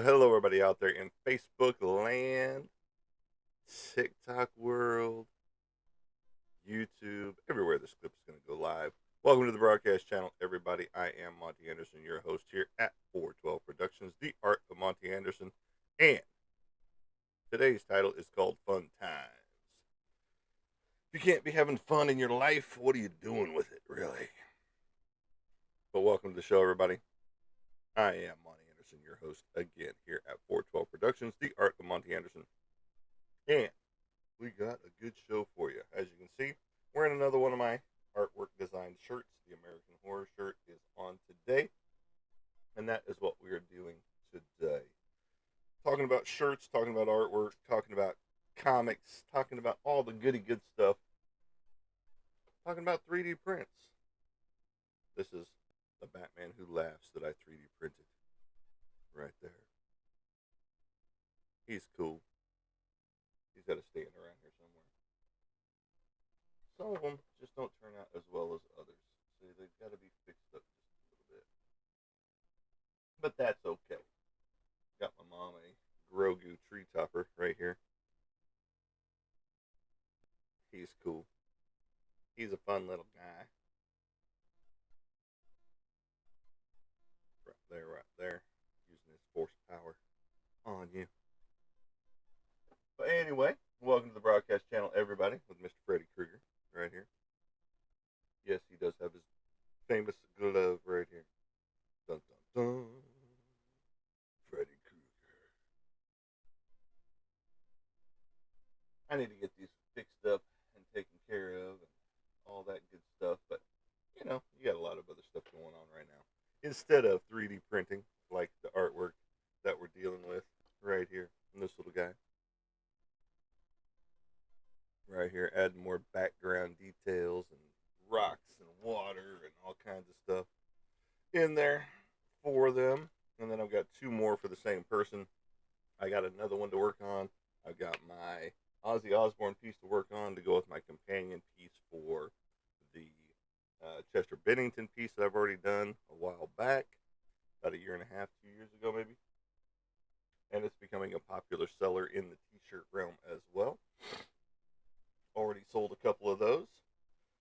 Hello everybody out there in Facebook land, TikTok world, YouTube, everywhere this clip is going to go live. Welcome to the broadcast channel, everybody. I am Monty Anderson, your host here at 412 Productions, The Art of Monty Anderson, and today's title is called Fun Times. If you can't be having fun in your life, what are you doing with it, really? But welcome to the show, everybody. I am Monty Anderson, your host, again here at 412 Productions, The Art of Monty Anderson, and we got a good show for you. As you can see, wearing another one of my artwork designed shirts. The American Horror shirt is on today, and that is what we are doing today. Talking about shirts, talking about artwork, talking about comics, talking about all the goody good stuff, talking about 3D prints. This is the Batman Who Laughs that I 3D printed right there. He's cool. He's got to stand around here somewhere. Some of them just don't turn out as well as others. So they've got to be fixed up just a little bit. But that's okay. Got my mom a Grogu tree topper right here. He's cool. He's a fun little guy. Right there. Using his force power on you. But anyway, welcome to the broadcast channel, everybody, with Mr. Freddy Krueger right here. Yes, he does have his famous glove right here. Dun dun dun. Freddy Krueger. I need to get these fixed up and taken care of and all that good stuff, but you got a lot of other stuff going on right now. Instead of 3D printing, like the artwork that we're dealing with right here, and this little guy. Right here, adding more background details and rocks and water and all kinds of stuff in there for them. And then I've got two more for the same person. I got another one to work on. I've got my Ozzy Osbourne piece to work on to go with my companion piece for the Chester Bennington piece that I've already done a while back, about a year and a half, 2 years ago maybe. And it's becoming a popular seller in the t-shirt realm as well. Already sold a couple of those.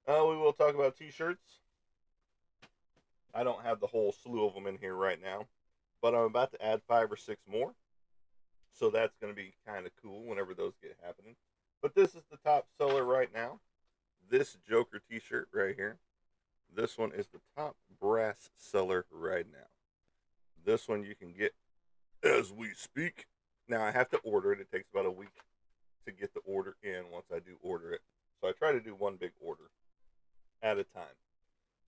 We will talk about t-shirts. I don't have the whole slew of them in here right now, but I'm about to add 5 or 6 more. So that's going to be kind of cool whenever those get happening. But this is the top seller right now. This Joker t-shirt right here. This one is the top brass seller right now. This one you can get as we speak. Now I have to order it. It takes about a week to get the order in once I do order it. So I try to do one big order at a time.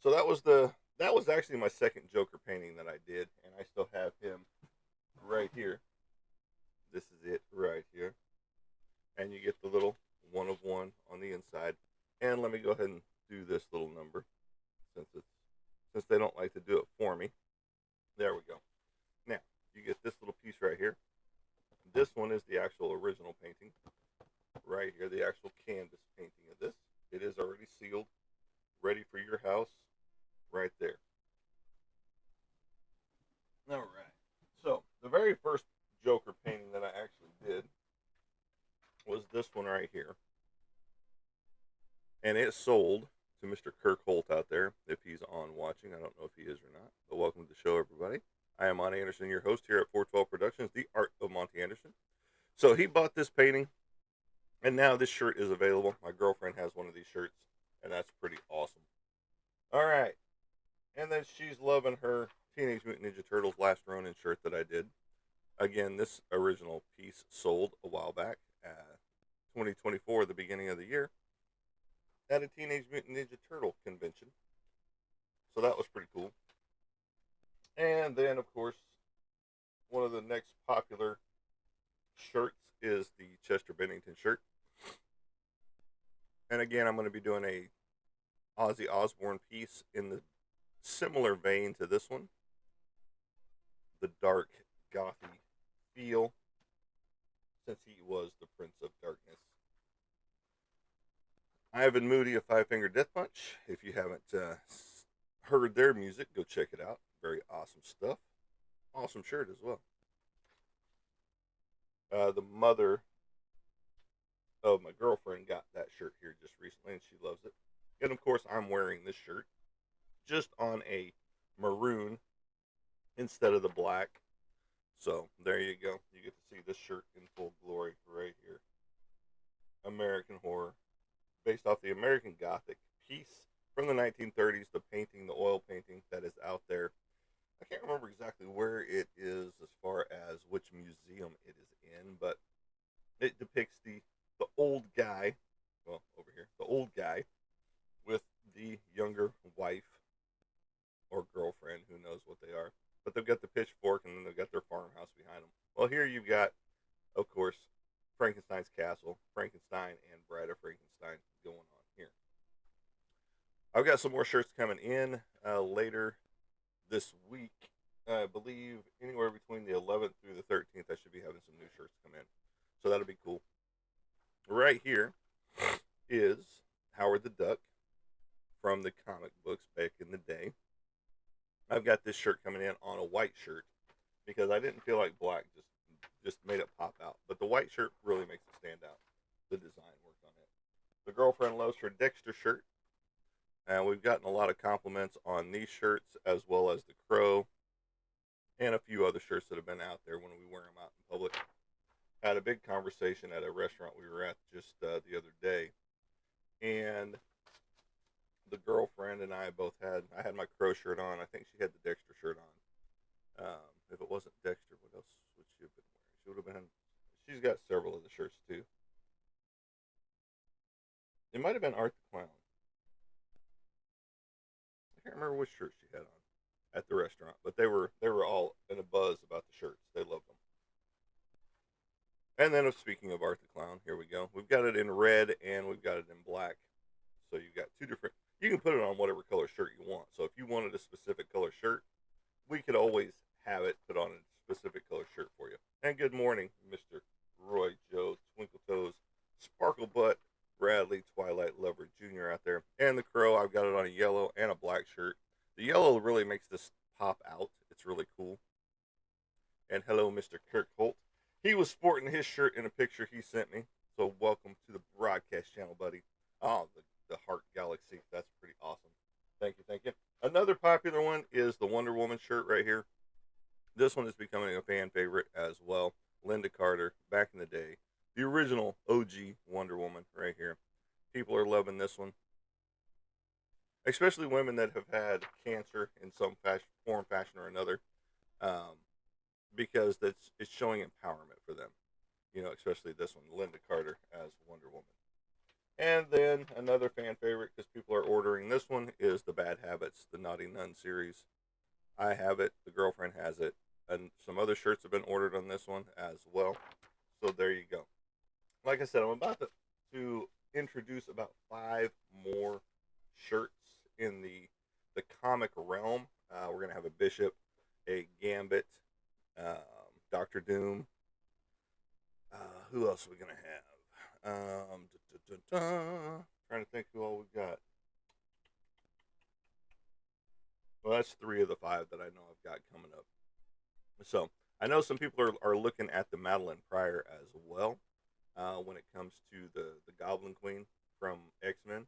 So that was actually my second Joker painting that I did, and I still have him right here. This is it right here. And you get the little one of one on the inside. And let me go ahead and do this little number since they don't like to do it for me. There we go. Now, you get this little piece right here. This one is the actual original painting. Right here, the actual canvas painting of this. It is already sealed, ready for your house, right there. All right. So, the very first Joker painting that I actually did was this one right here. And it sold to Mr. Kirk Holt out there, if he's on watching. I don't know if he is or not, but welcome to the show, everybody. I am Monty Anderson, your host here at 412 Productions, The Art of Monty Anderson. So he bought this painting, and now this shirt is available. My girlfriend has one of these shirts, and that's pretty awesome. All right. And then she's loving her Teenage Mutant Ninja Turtles Last Ronin shirt that I did. Again, this original piece sold a while back, 2024, the beginning of the year, at a Teenage Mutant Ninja Turtle convention. So that was pretty cool. And then, of course, one of the next popular shirts is the Chester Bennington shirt. And again, I'm going to be doing a Ozzy Osbourne piece in the similar vein to this one. The dark, gothy feel, since he was the Prince of Darkness. Ivan Moody of Five Finger Death Punch. If you haven't heard their music, go check it out. Very awesome stuff. Awesome shirt as well. The mother of my girlfriend got that shirt here just recently, and she loves it. And of course, I'm wearing this shirt just on a maroon instead of the black. So there you go. You get to see this shirt in full glory right here. American Horror, based off the American Gothic piece from the 1930s, the painting, the oil painting that is out there. I can't remember exactly where it is as far as which museum it is in, but it depicts the old guy, well, over here, the old guy with the younger wife or girlfriend, who knows what they are. But they've got the pitchfork and then they've got their farmhouse behind them. Well, here you've got, of course, Frankenstein's castle, Frankenstein, and Bride of Frankenstein going on here. I've got some more shirts coming in later this week. I believe anywhere between the 11th through the 13th, I should be having some new shirts come in. So that'll be cool. Right here is Howard the Duck from the comic books back in the day. I've got this shirt coming in on a white shirt because I didn't feel like black just made it pop out. But the white shirt really makes it stand out. The design worked on it. The girlfriend loves her Dexter shirt. And we've gotten a lot of compliments on these shirts as well as the Crow and a few other shirts that have been out there when we wear them out in public. Had a big conversation at a restaurant we were at just the other day. And the girlfriend and I both I had my Crow shirt on. I think she had the Dexter shirt on. If it wasn't Dexter, what else would she have been wearing? She would have been, she's got several of the shirts too. It might have been Art the Clown. I can't remember which shirt she had on at the restaurant, but they were all in a buzz about the shirts. They loved them. And then, speaking of Art the Clown, here we go. We've got it in red and we've got it in black. So you've got two different. You can put it on whatever color shirt you want. So if you wanted a specific color shirt, we could always have it put on a specific color shirt for you. And good morning, Mr. Roy Joe Twinkle Toes Sparkle Butt Bradley Twilight Lover Jr. out there. And the Crow, I've got it on a yellow and a black shirt. The yellow really makes this pop out. It's really cool. And hello, Mr. Kirk Holt. He was sporting his shirt in a picture he sent me. So welcome to the broadcast channel, buddy. Oh, the Heart Galaxy. That's pretty awesome. Thank you, thank you. Another popular one is the Wonder Woman shirt right here. This one is becoming a fan favorite as well. Linda Carter, back in the day. The original OG Wonder Woman right here. People are loving this one. Especially women that have had cancer in some form, fashion, or another. Because it's showing empowerment for them. You know, especially this one, Linda Carter as Wonder Woman. And then another fan favorite, because people are ordering this one, is the Bad Habits, the Naughty Nun series. I have it. The girlfriend has it. And some other shirts have been ordered on this one as well. So there you go. Like I said, I'm about to introduce about 5 more shirts in the comic realm. We're going to have a Bishop, a Gambit, Doctor Doom. Who else are we going to have? Trying to think who all we got. Well, that's 3 of the 5 that I know I've got coming up. So I know some people are looking at the Madeline Pryor as well when it comes to the Goblin Queen from X-Men,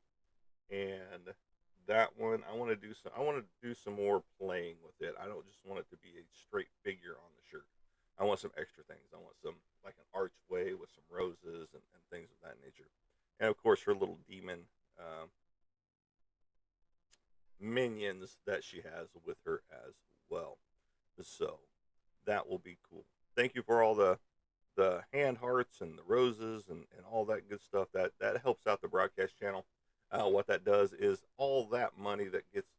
and that one I want to do some more playing with it. I don't just want it to be a straight figure on the shirt. I want some extra things. I want some, like an archway with some roses and things of that nature. And of course, her little demon minions that she has with her as well. So that will be cool. Thank you for all the hand hearts and the roses and all that good stuff. That helps out the broadcast channel. What that does is all that money that gets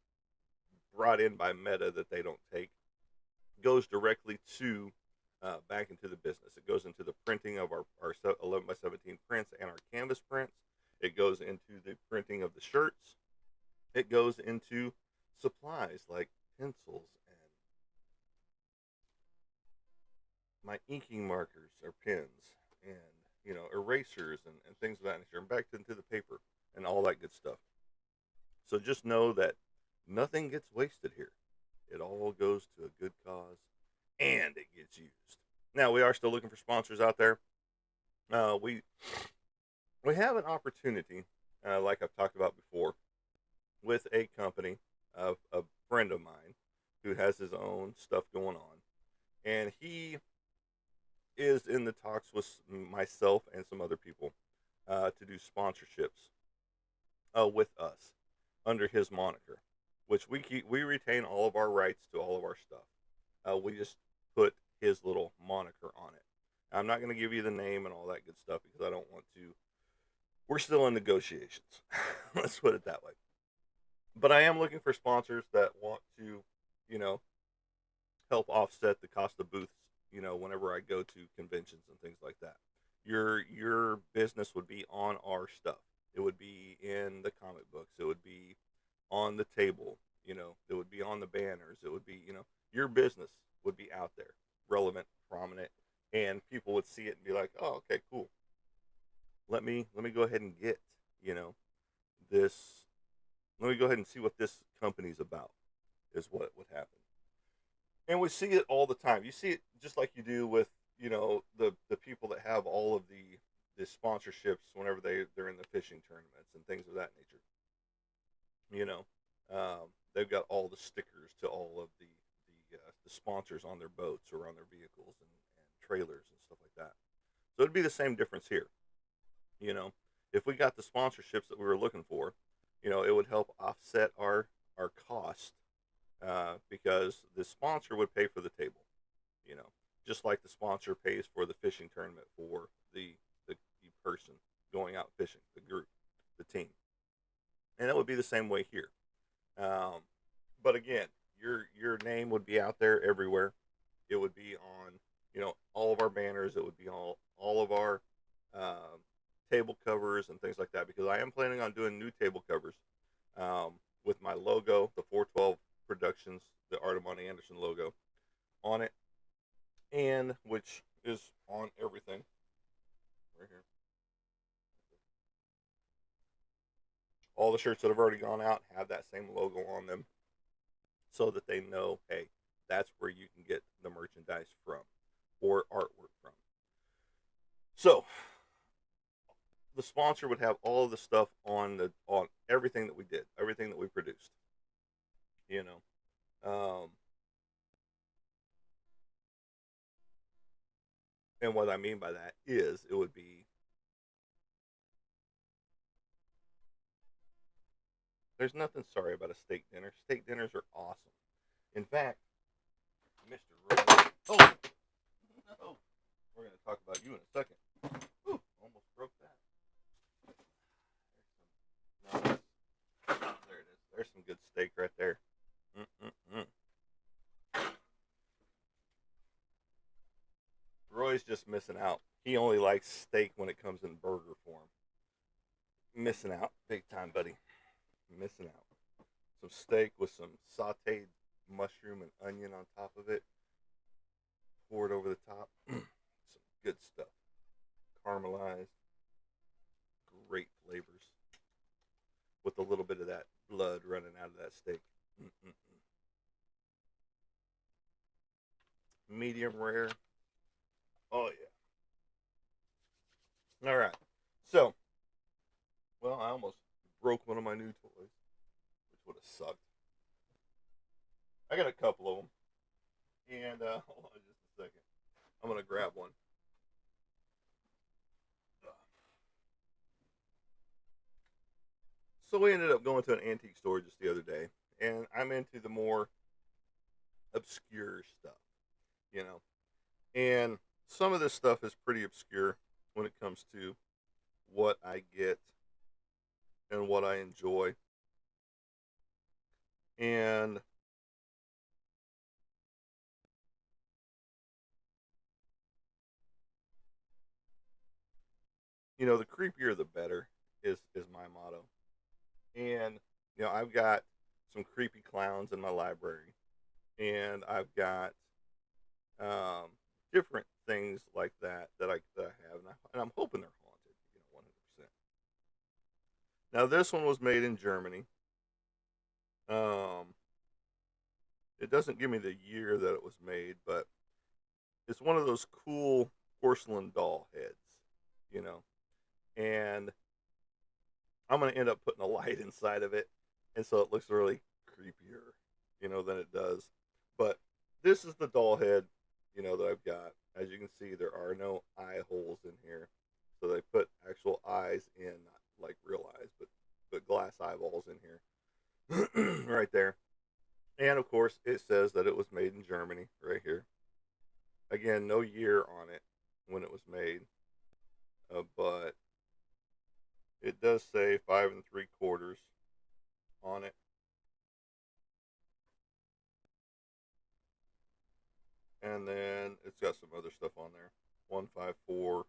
brought in by Meta that they don't take goes directly to back into the business. It goes into the printing of our 11 by 17 prints and our canvas prints. It goes into the printing of the shirts. It goes into supplies like pencils and my inking markers or pens and, you know, erasers and things of that nature, and back into the paper and all that good stuff. So just know that nothing gets wasted here. It all goes to a good cause and it gets used. Now we are still looking for sponsors out there. Uh, we we have an opportunity, like I've talked about before, with a company of a friend of mine who has his own stuff going on, and he is in the talks with myself and some other people to do sponsorships with us under his moniker, which we retain all of our rights to all of our stuff. We just put his little moniker on it. I'm not going to give you the name and all that good stuff because I don't want to. We're still in negotiations. Let's put it that way. But I am looking for sponsors that want to, you know, help offset the cost of booths. Whenever I go to conventions and things like that, your business would be on our stuff. It would be in the comic books. It would be on the table. It would be on the banners. It would be, your business would be out there, relevant, prominent, and people would see it and be like, "Oh, okay, cool. Let me go ahead and get, you know, this. Let me go ahead and see what this company's about." Is what would happen, and we see it all the time. You see it just like you do with, the people that have all of the sponsorships whenever they're in the fishing tournaments and things of that nature. You know, they've got all the stickers to all of the sponsors on their boats or on their vehicles and trailers and stuff like that. So it'd be the same difference here. You know, if we got the sponsorships that we were looking for, it would help offset our cost because the sponsor would pay for the table. You know, just like the sponsor pays for the fishing tournament for the person going out fishing, the group, the team, and that would be the same way here. Um, but again, your name would be out there everywhere. It would be on, all of our banners. It would be all of our um, table covers and things like that. Because I am planning on doing new table covers with my logo, the 412 Productions, the Artemani Anderson logo on it, and which is on everything right here. All the shirts that have already gone out have that same logo on them, so that they know, hey, that's where you can get the merchandise from or artwork from. So the sponsor would have all of the stuff on everything that we did, everything that we produced. You know, and what I mean by that is it would be there's nothing sorry about a steak dinner. Steak dinners are awesome. In fact, Mr. Roy, oh no, we're going to talk about you in a second. Whew, almost broke that. No, there it is. There's some good steak right there. Mm-mm-mm. Roy's just missing out. He only likes steak when it comes in burger form. Missing out, big time, buddy. Missing out. Some steak with some sauteed mushroom and onion on top of it. Pour it over the top. Some good stuff. Caramelized, great flavors with a little bit of that blood running out of that steak. Mm-mm-mm. Medium rare. Oh yeah. All right. So, well, I almost broke one of my new toys, which would have sucked. I got a couple of them, and hold on just a second. I'm gonna grab one. So we ended up going to an antique store just the other day, and I'm into the more obscure stuff, you know. And some of this stuff is pretty obscure when it comes to what I get and what I enjoy. And the creepier the better is my motto. And I've got some creepy clowns in my library, and I've got um, different things like that I have, and I'm hoping they're haunted. 100%. Now this one was made in Germany. Um, it doesn't give me the year that it was made, but it's one of those cool porcelain doll heads, you know. And I'm gonna end up putting a light inside of it, and so it looks really creepier, than it does. But this is the doll head, that I've got. As you can see, there are no eye holes in here, so they put actual eyes in, not like real eyes, but glass eyeballs in here, right there. And of course, it says that it was made in Germany, right here. Again, no year on it when it was made, but it does say 5 3/4 on it. And then it's got some other stuff on there. 154.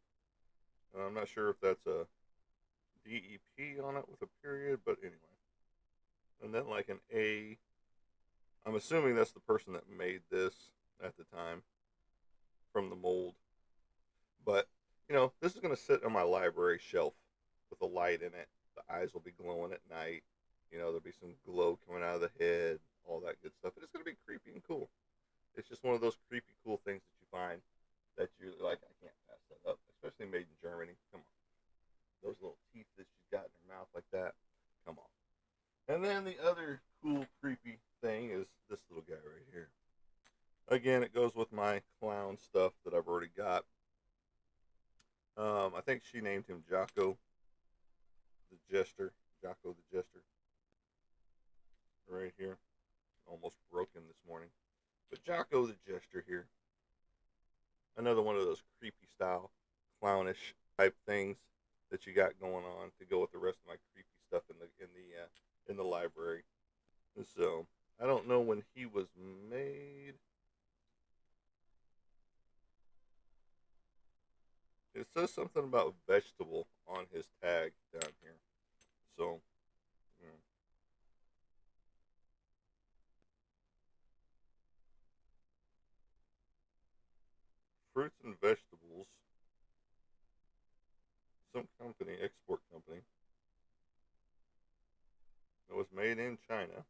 And I'm not sure if that's a DEP on it with a period, but anyway. And then like an A. I'm assuming that's the person that made this at the time from the mold. But, this is going to sit on my library shelf with a light in it. The eyes will be glowing at night. There'll be some glow coming out of the head, all that good stuff. And it's going to be creepy and cool. It's just one of those creepy, cool things that you find that you're like, I can't pass that up, especially made in Germany. Come on. Those little teeth that she's got in her mouth like that. Come on. And then the other cool, creepy thing is this little guy right here. Again, it goes with my clown stuff that I've already got. I think she named him Jocko the Jester. Jocko the Jester. Right here. Almost broke him this morning. But Jocko the Jester here. Another one of those creepy style, clownish type things that you got going on to go with the rest of my creepy stuff in the library. And so I don't know when he was made. It says something about vegetable on his tag down here. So, yeah. Fruits and vegetables. Some company, export company. It was made in China.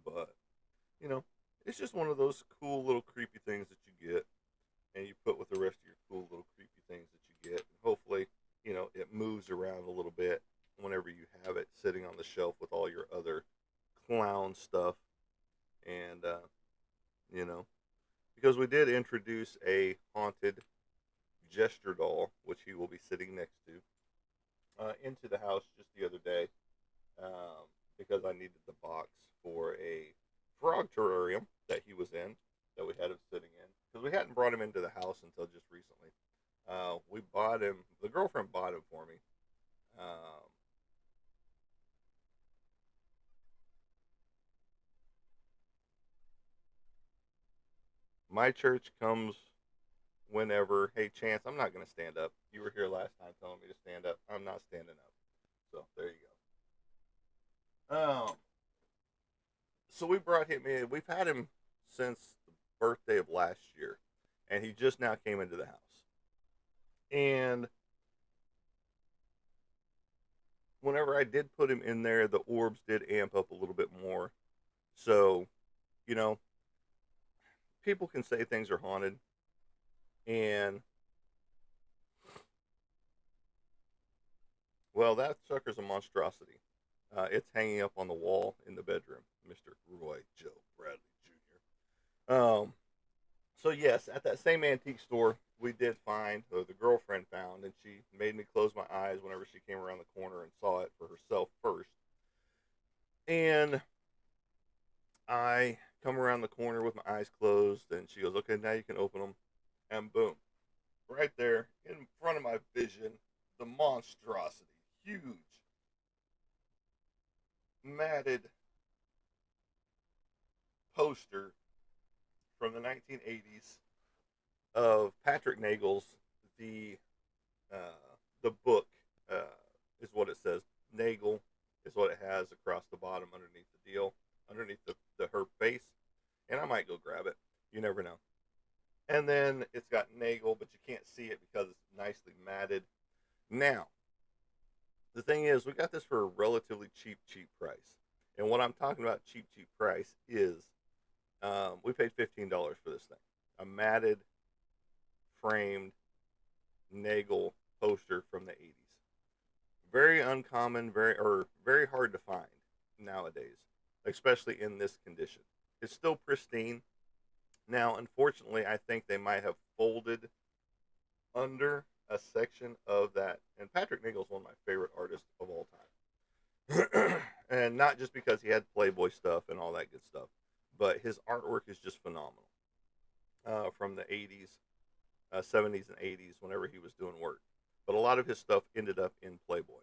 But, you know, it's just one of those cool little creepy things that you get and you put with the rest of your cool little creepy things that you get. And hopefully, it moves around a little bit whenever you have it sitting on the shelf with all your other clown stuff. And, you know, because we did introduce a haunted Jester doll, which he will be sitting next to, into the house just the other day, because I needed the box for a frog terrarium that he was in, that we had him sitting in, because we hadn't brought him into the house until just recently. We bought him. The girlfriend bought him for me. Um, my church comes whenever. Hey, Chance, I'm not going to stand up. You were here last time telling me to stand up. I'm not standing up. So there you go. So we brought him in. We've had him since the birthday of last year, and he just now came into the house. And whenever I did put him in there, the orbs did amp up a little bit more. So, you know, people can say things are haunted, and well, that sucker's a monstrosity. It's hanging up on the wall in the bedroom, Mr. Roy Joe Bradley Jr. So yes, at that same antique store, we did find, or the girlfriend found, and she made me close my eyes whenever she came around the corner and saw it for herself first. And I come around the corner with my eyes closed, and she goes, "Okay, now you can open them." And boom, right there in front of my vision, the monstrosity, huge, matted poster from the 1980s of Patrick Nagel's the the book, uh, is what it says. Nagel is what it has across the bottom underneath the deal, underneath the her face. And I might go grab it. You never know. And then it's got Nagel, but you can't see it because it's nicely matted. Now, the thing is, we got this for a relatively cheap price. And what I'm talking about cheap price is We paid $15 for this thing, a matted, framed Nagel poster from the '80s. Very uncommon, very hard to find nowadays, especially in this condition. It's still pristine. Now, unfortunately, I think they might have folded under a section of that. And Patrick Nagel is one of my favorite artists of all time. And not just because he had Playboy stuff and all that good stuff, but his artwork is just phenomenal. From the '80s, '70s, and '80s, whenever he was doing work. But a lot of his stuff ended up in Playboy.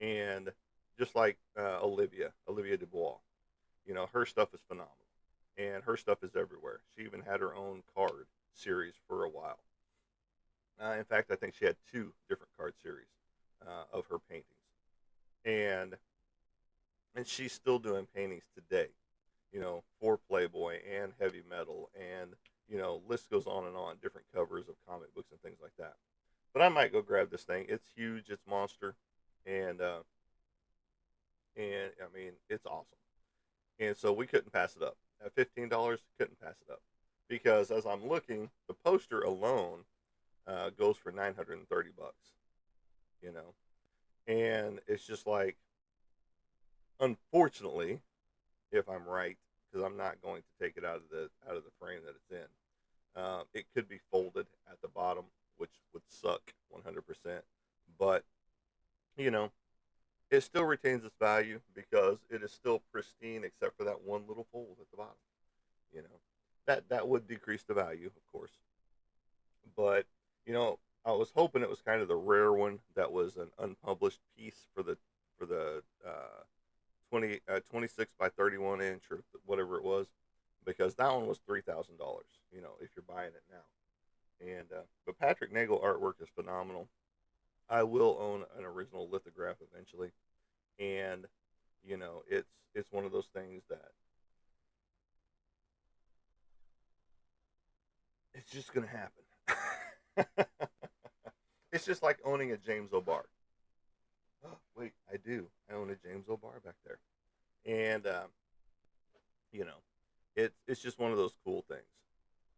And just like Olivia Dubois, her stuff is phenomenal. And her stuff is everywhere. She even had her own card series for a while. In fact, I think she had two different card series of her paintings, and she's still doing paintings today. For Playboy and heavy metal, and list goes on and on. Different covers of comic books and things like that. But I might go grab this thing. It's huge. It's monster, and I mean it's awesome. And so we couldn't pass it up. At $15, couldn't pass it up because as I'm looking, the poster alone goes for $930. You know, and it's just like, unfortunately, if I'm right, because I'm not going to take it out of the frame that it's in, it could be folded at the bottom, which would suck 100%. But you know, it still retains its value because it is still pristine, except for that one little fold at the bottom. You know, that would decrease the value, of course. But I was hoping it was kind of the rare one that was an unpublished piece for the 26 by 31 inch or whatever it was, because that one was $3,000. If you're buying it now, and but Patrick Nagel artwork is phenomenal. I will own an original lithograph eventually, and it's one of those things that it's just gonna happen. It's just like owning a James O'Barr. Oh, wait, I do. I own a James O'Barr back there, and you know, it's just one of those cool things.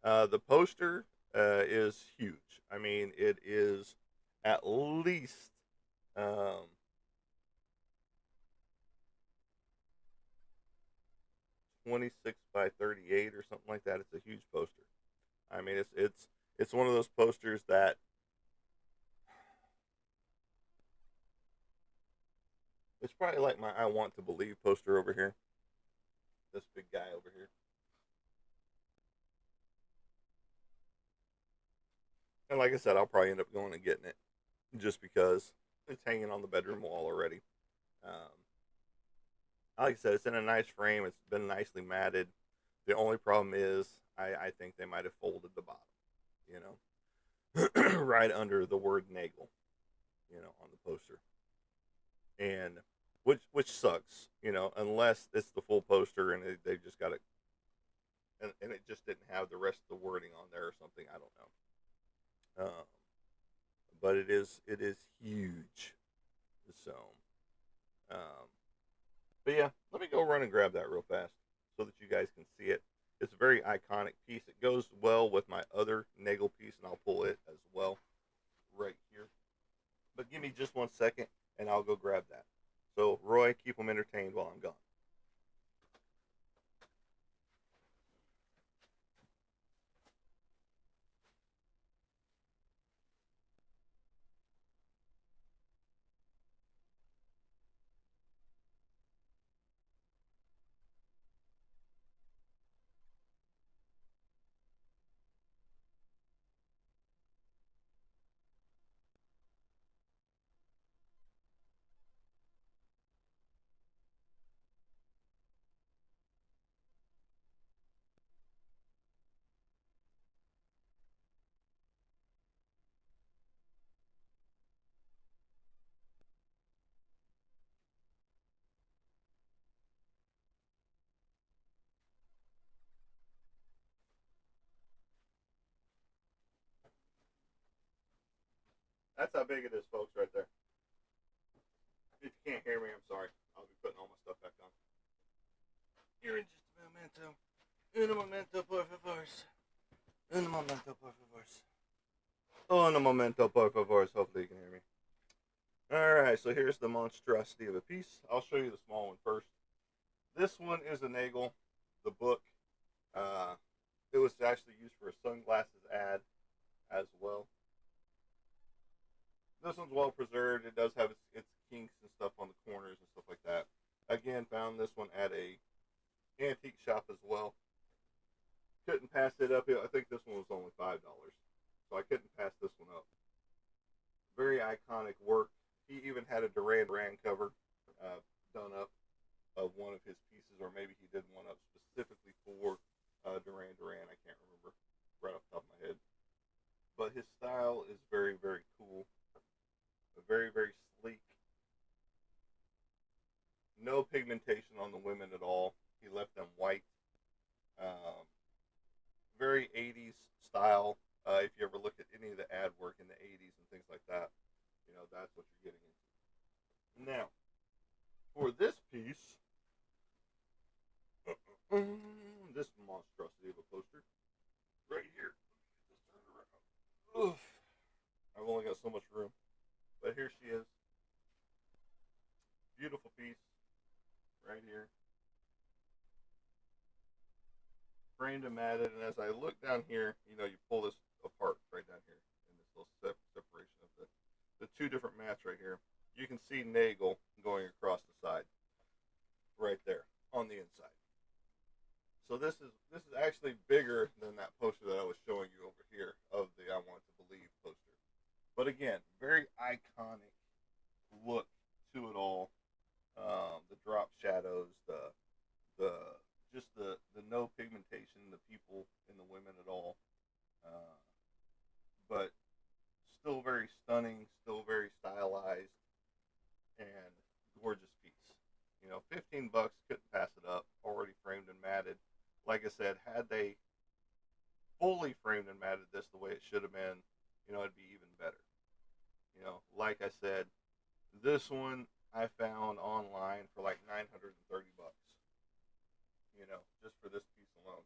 The poster is huge. I mean, it is at least um, 26 by 38 or something like that. It's a huge poster. I mean, it's one of those posters that it's probably like my "I Want to Believe" poster over here. This big guy over here, and like I said, I'll probably end up going and getting it just because it's hanging on the bedroom wall already. Um, like I said, it's in a nice frame. It's been nicely matted. The only problem is I think they might have folded the bottom, you right under the word Nagel, on the poster, and which sucks, unless it's the full poster and they just got it, and it just didn't have the rest of the wording on there or something. I don't know, but it is huge. So, um, but yeah, let me go run and grab that real fast so that you guys can see it. It's a very iconic piece. It goes well with my other Nagel piece, and I'll pull it as well right here. But give me just 1 second, and I'll go grab that. So, Roy, keep them entertained while I'm gone. That's how big it is, folks, right there. If you can't hear me, I'm sorry. I'll be putting all my stuff back on. Here in just a momento. Un momento, por favor. Un momento, por favor. Un momento, por favor. Hopefully you can hear me. Alright, so here's the monstrosity of a piece. I'll show you the small one first. This one is a Nagel, the book. Uh, it was actually used for a sunglasses ad as well. This one's well preserved. It does have its kinks and stuff on the corners and stuff like that. Again, found this one at a antique shop as well. Couldn't pass it up. I think this one was only $5, so I couldn't pass this one up. Very iconic work. He even had a Duran Duran cover done up of one of his pieces, or maybe he did one up specifically for Duran Duran. I can't remember right off the top of my head. But his style is very, very cool. Very, very sleek. No pigmentation on the women at all. He left them white. Um, Very 80s style. If you ever look at any of the ad work in the 80s and things like that, that's what you're getting into. Now, for this piece, this monstrosity of a poster, right here. Oof. I've only got so much room. But here she is. Beautiful piece, right here. Framed and matted, and as I look down here, you pull this apart right down here in this little separation of the two different mats right here. You can see Nagel going across the side, right there on the inside. So this is actually bigger than that poster that I was showing you over here of the I Want to Believe poster. But again, very iconic look to it all. The drop shadows, the just the no pigmentation, the people and the women at all, uh, but still very stunning, still very stylized, and gorgeous piece. 15 bucks, couldn't pass it up. Already framed and matted. Like I said, had they fully framed and matted this the way it should have been, it'd be even better. Like I said, this one I found online for like 930 bucks. Just for this piece alone,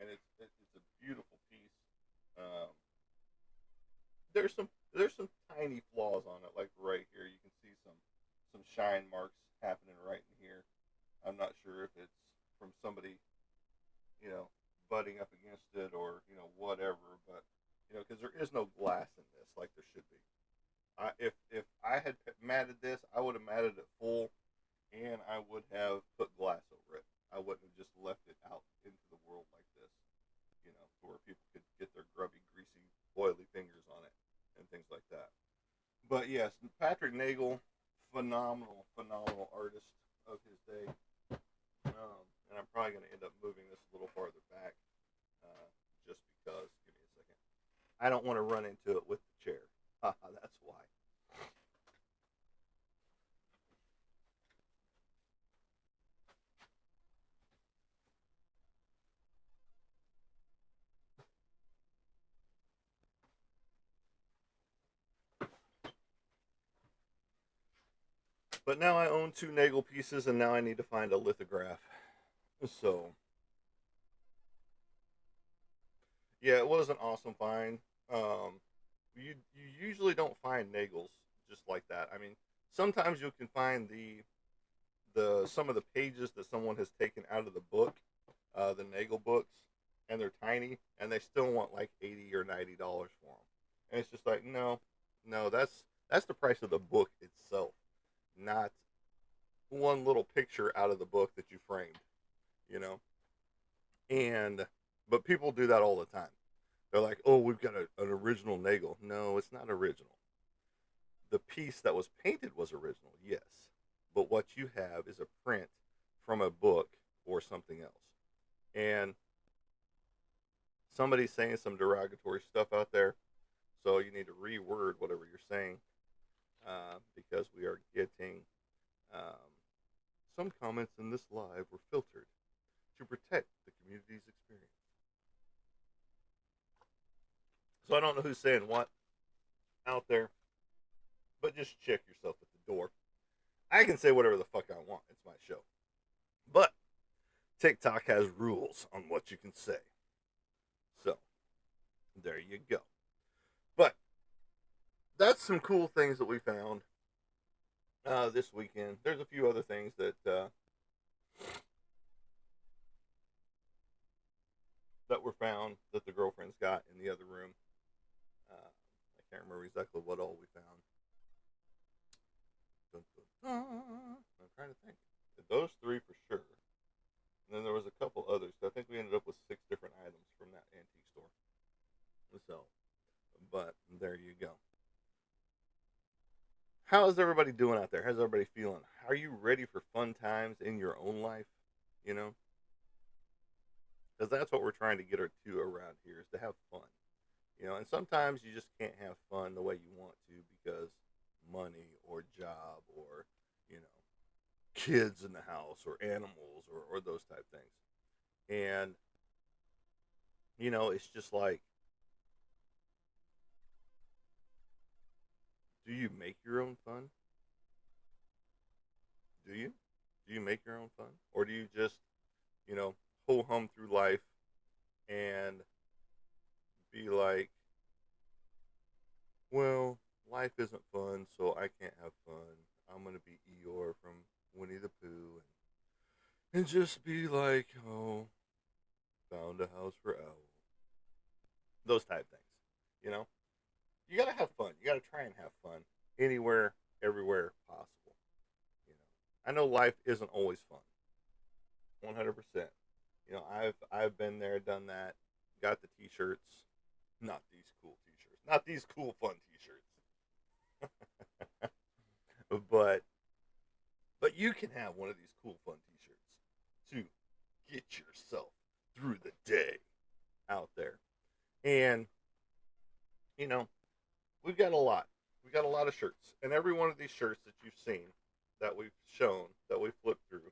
and it's a beautiful piece. Um, there's some tiny flaws on it, like right here. You can see some shine marks happening right in here. I'm not sure if it's from somebody, you know, butting up against it or whatever, but because there is no glass in this like there should be. If I had matted this, I would have matted it full, and I would have put glass over it. I wouldn't have just left it out into the world like this, to where people could get their grubby, greasy, oily fingers on it and things like that. But yes, Patrick Nagel, phenomenal, phenomenal artist of his day. And I'm probably going to end up moving this a little farther back, just because. Give me a second. I don't want to run into it with the chair. That's why. But now I own two Nagel pieces, and now I need to find a lithograph. So, yeah, it was an awesome find. You usually don't find Nagels just like that. I mean, sometimes you can find the some of the pages that someone has taken out of the book, the Nagel books, and they're tiny, and they still want like $80 or $90 for them. And it's just like, no, no, that's the price of the book itself, not one little picture out of the book that you framed, you know. And but people do that all the time. They're like, oh, we've got an original Nagel. No, it's not original. The piece that was painted was original, yes, but what you have is a print from a book or something else. And somebody's saying some derogatory stuff out there, so you need to reword whatever you're saying, because we are getting um, some comments in this live were filtered to protect the community's experience. So I don't know who's saying what out there, but just check yourself at the door. I can say whatever the fuck I want. It's my show. But TikTok has rules on what you can say. So there you go. But that's some cool things that we found this weekend. There's a few other things that were found that the girlfriends got in the other room. I can't remember exactly what all we found. Dun, dun, dun. I'm trying to think. Those three for sure. And then there was a couple others. I think we ended up with 6 different items from that antique store. So, but there you go. How is everybody doing out there? How's everybody feeling? Are you ready for fun times in your own life? You know, because that's what we're trying to get her to around here is to have fun. And sometimes you just can't have fun the way you want to because money or job or you know kids in the house or animals or those type things. And it's just like, do you make your own fun? Do you? Do you make your own fun, or do you just you know ho hum through life and be like, well, life isn't fun, so I can't have fun. I'm gonna be Eeyore from Winnie the Pooh and just be like, oh, found a house for Owl. Those type things. You know, you gotta have fun. You gotta try and have fun anywhere, everywhere possible. I know life isn't always fun. 100%. I've been there, done that, got the T-shirts. Not these cool T-shirts. Not these cool fun T-shirts. But you can have one of these cool fun T-shirts to get yourself through the day out there. And you know, we've got a lot. We got a lot of shirts, and every one of these shirts that you've seen, that we've shown, that we've flipped through,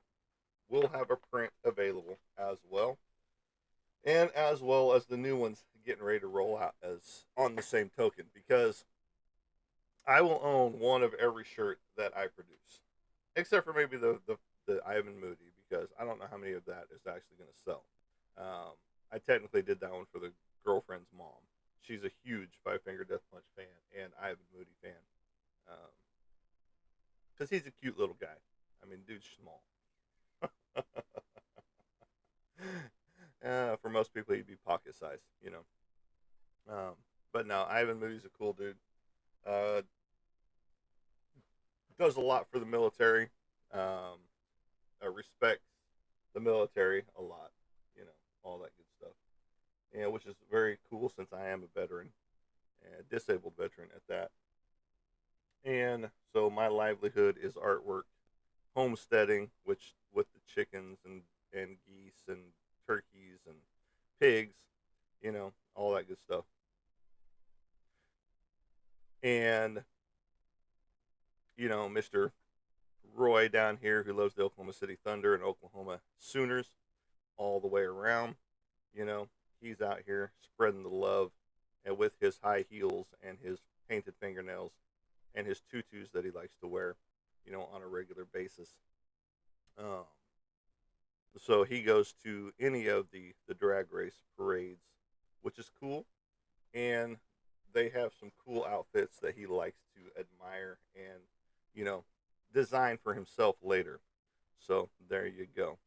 will have a print available as well, and as well as the new ones getting ready to roll out as on the same token. Because I will own one of every shirt that I produce, except for maybe the Ivan Moody, because I don't know how many of that is actually going to sell. I technically did that one for the girlfriend's mom. She's a huge Five Finger Death Punch fan and Ivan Moody fan, because he's a cute little guy. I mean, dude's small. For most people, he'd be pocket size, but no, Ivan Moody's a cool dude. Uh, does a lot for the military. Um, respects the military a lot. All that good stuff. Which is very cool since I am a veteran, and a disabled veteran at that. And so my livelihood is artwork, homesteading, which with the chickens and geese and turkeys and pigs, all that good stuff. And Mr. Roy down here, who loves the Oklahoma City Thunder and Oklahoma Sooners all the way around, you know, he's out here spreading the love, and with his high heels and his painted fingernails and his tutus that he likes to wear, on a regular basis. Um, so he goes to any of the drag race parades, which is cool, and they have some cool outfits that he likes to admire and you know design for himself later. So there you go.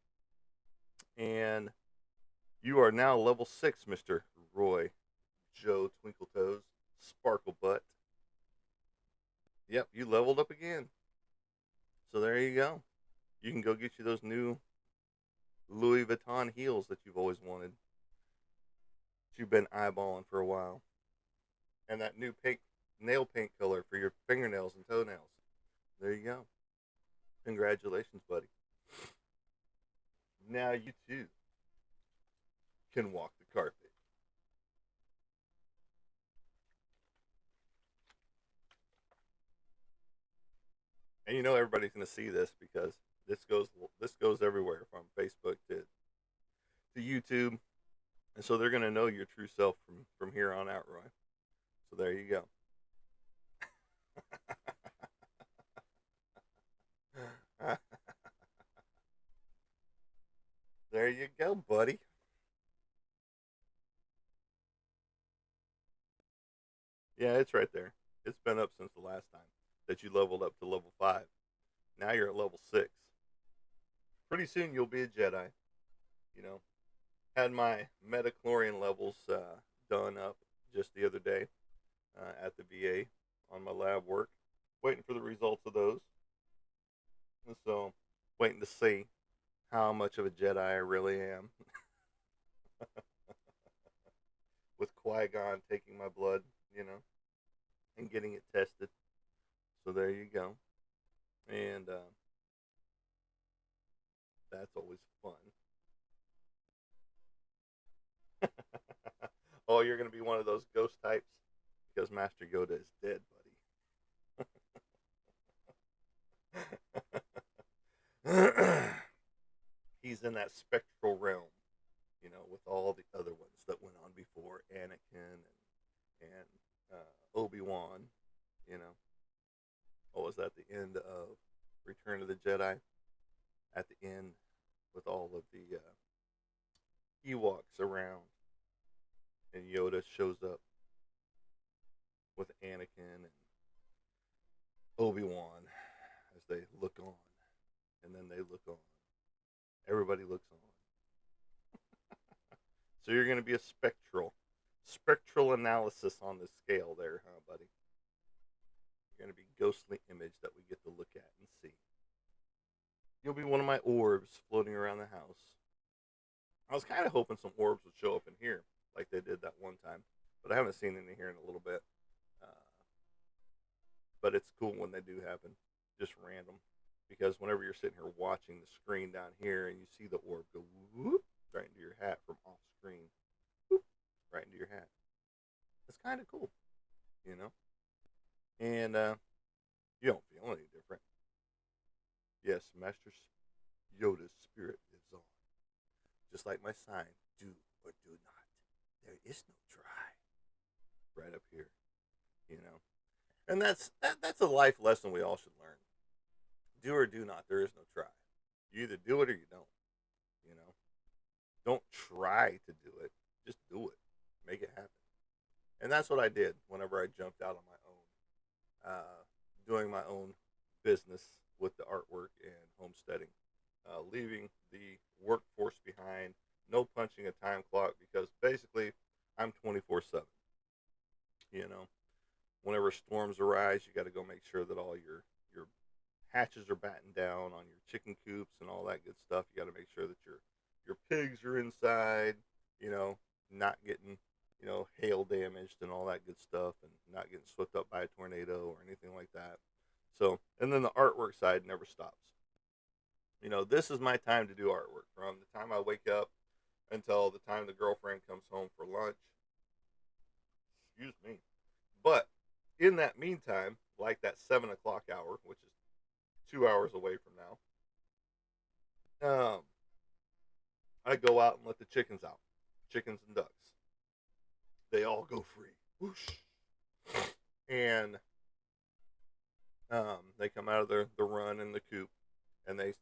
And you are now level 6, Mr. Roy Joe Twinkle Toes Sparkle Butt. Yep, you leveled up again. So there you go. You can go get you those new Louis Vuitton heels that you've always wanted, that you've been eyeballing for a while, and that new pink nail paint color for your fingernails and toenails. There you go. Congratulations, buddy. Now you too can walk the carpet. And everybody's going to see this because this goes everywhere from Facebook to YouTube, and so they're going to know your true self from here on out, Roy. So there you go. There you go, buddy. Yeah, it's right there. It's been up since the last time that you leveled up to level 5. Now you're at level 6. Pretty soon you'll be a Jedi. You know, had my metachlorian levels done up just the other day at the VA on my lab work, waiting for the results of those. And so, waiting to see how much of a Jedi I really am. With Qui Gon taking my blood, you know, and getting it tested. So there you go. And that's always fun. Oh, you're going to be one of those ghost types? Because Master Yoda is dead, buddy. He's in that spectral realm, you know, with all the other ones that went on before Anakin and Obi Wan. You know, what was at the end of Return of the Jedi? At the end, with all of the Ewoks around, and Yoda shows up with Anakin and Obi Wan as they look on, and then they look on. Everybody looks on. So you're going to be a spectral analysis on this scale there, huh, buddy? You're going to be ghostly image that we get to look at and see. You'll be one of my orbs floating around the house. I was kind of hoping some orbs would show up in here, like they did that one time, but I haven't seen any here in a little bit. Uh, but it's cool when they do happen, just random, because whenever you're sitting here watching the screen down here and you see the orb go whoop right into your hat from off screen, whoop, right into your hat, it's kind of cool, you know. And you don't feel any different. Yes, Master Yoda's spirit lives on, just like my sign: do or do not. There is no try. Right up here, you know. And that's a life lesson we all should learn. Do or do not. There is no try. You either do it or you don't. You know. Don't try to do it. Just do it. Make it happen. And that's what I did whenever I jumped out on my own, doing my own business with the artwork and homesteading, leaving the workforce behind. No punching a time clock because basically I'm 24/7. You know, whenever storms arise, you got to go make sure that all your hatches are battened down on your chicken coops and all that good stuff. You got to make sure that your pigs are inside, you know, not getting, you know, hail damaged and all that good stuff, and not getting swept up by a tornado or anything like that. So, and then the artwork side never stops. You know, this is my time to do artwork from the time I wake up until the time the girlfriend comes home for lunch. Excuse me. But in that meantime, like that 7 o'clock hour, which is 2 hours away from now, I go out and let the chickens out, chickens and ducks. They all go free, whoosh, and they come out of the run in the coop, and they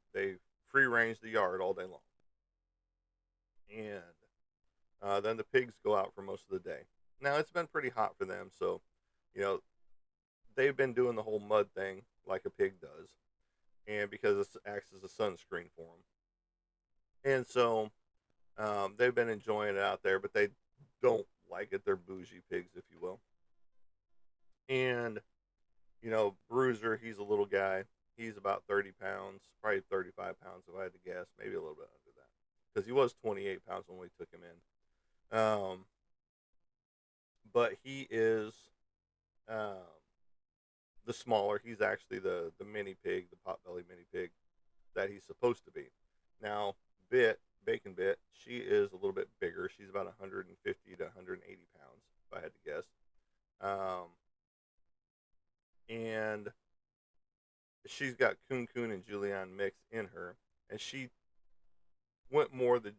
free range the yard all day long. And then the pigs go out for most of the day. Now it's been pretty hot for them, so you know they've been doing the whole mud thing like a pig does, and because it acts as a sunscreen for them. And so they've been enjoying it out there, but they don't like it. They're bougie pigs, if you will. And you know, Bruiser, he's a little guy. He's about 30 pounds, probably 35 pounds if I had to guess, maybe a little bit under that, because he was 28 pounds when we took him in. But he is um, the smaller. He's actually the mini pig, the potbelly mini pig that he's supposed to be. Now, Bacon Bit, she is a little bit bigger. She's about 150 to 180 pounds, if I had to guess. Um, and she's got Coon Coon and Julianne mix in her, and she went more the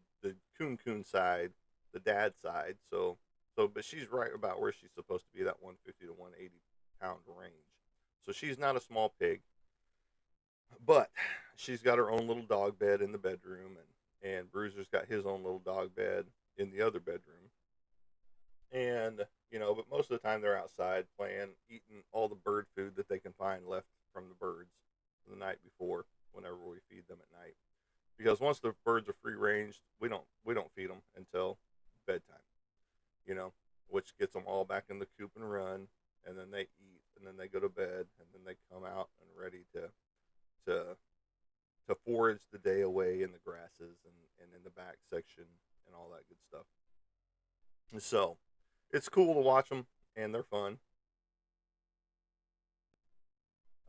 Coon Coon side, the dad side. But she's right about where she's supposed to be, that 150 to 180 pound range. So she's not a small pig, but she's got her own little dog bed in the bedroom, and Bruiser's got his own little dog bed in the other bedroom. And but most of the time they're outside playing, eating all the bird food that they can find left from the birds the night before, whenever we feed them at night. Because once the birds are free range, we don't feed them until bedtime. You know, which gets them all back in the coop and run, and then they eat, and then they go to bed, and then they come out and ready to to forage the day away in the grasses and in the back section and all that good stuff. And so it's cool to watch them, and they're fun.